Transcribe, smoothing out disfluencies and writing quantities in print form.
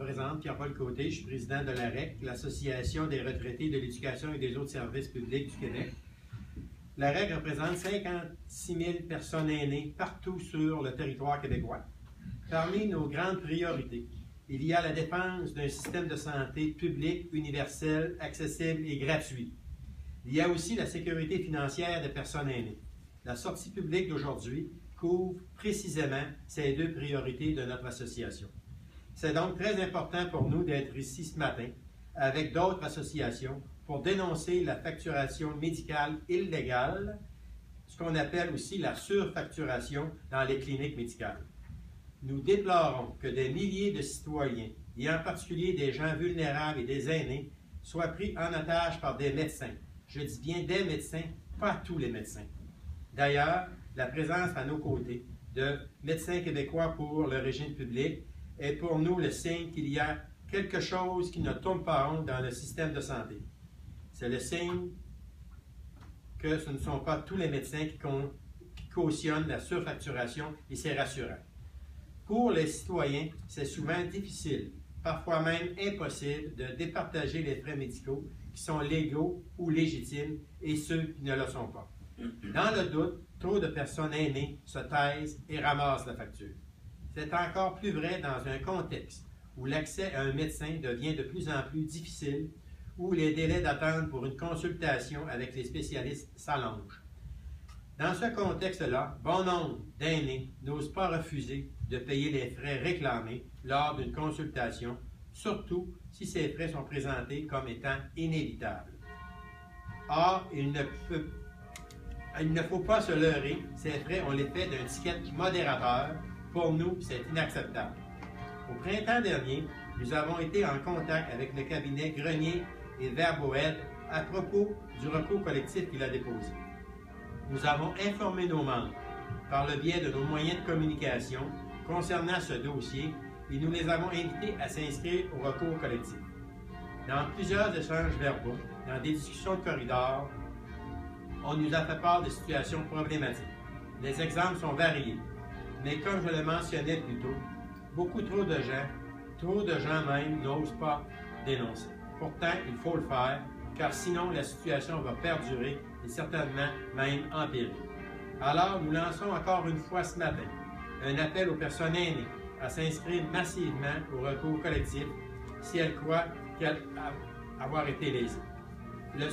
représente Pierre-Paul Côté, je suis président de l'AREC, l'Association des retraités de l'éducation et des autres services publics du Québec. L'AREC représente 56 000 personnes aînées partout sur le territoire québécois. Parmi nos grandes priorités, il y a la défense d'un système de santé public, universel, accessible et gratuit. Il y a aussi la sécurité financière des personnes aînées. La sortie publique d'aujourd'hui couvre précisément ces deux priorités de notre association. C'est donc très important pour nous d'être ici ce matin avec d'autres associations pour dénoncer la facturation médicale illégale, ce qu'on appelle aussi la surfacturation dans les cliniques médicales. Nous déplorons que des milliers de citoyens, et en particulier des gens vulnérables et des aînés, soient pris en otage par des médecins. Je dis bien des médecins, pas tous les médecins. D'ailleurs, la présence à nos côtés de Médecins québécois pour le régime public est pour nous le signe qu'il y a quelque chose qui ne tourne pas rond dans le système de santé. C'est le signe que ce ne sont pas tous les médecins qui cautionnent la surfacturation et c'est rassurant. Pour les citoyens, c'est souvent difficile, parfois même impossible, de départager les frais médicaux qui sont légaux ou légitimes et ceux qui ne le sont pas. Dans le doute, trop de personnes aînées se taisent et ramassent la facture. C'est encore plus vrai dans un contexte où l'accès à un médecin devient de plus en plus difficile, où les délais d'attente pour une consultation avec les spécialistes s'allongent. Dans ce contexte-là, bon nombre d'aînés n'osent pas refuser de payer les frais réclamés lors d'une consultation, surtout si ces frais sont présentés comme étant inévitables. Or, il ne faut pas se leurrer, ces frais ont l'effet d'un ticket modérateur. Pour nous, c'est inacceptable. Au printemps dernier, nous avons été en contact avec le cabinet Grenier et Verboed à propos du recours collectif qu'il a déposé. Nous avons informé nos membres par le biais de nos moyens de communication concernant ce dossier et nous les avons invités à s'inscrire au recours collectif. Dans plusieurs échanges verbaux, dans des discussions de corridor, on nous a fait part de situations problématiques. Les exemples sont variés, mais comme je le mentionnais plus tôt, beaucoup trop de gens même n'osent pas dénoncer. Pourtant, il faut le faire, car sinon la situation va perdurer et certainement même empirer. Alors, nous lançons encore une fois ce matin un appel aux personnes aînées à s'inscrire massivement au recours collectif si elles croient avoir été lésées.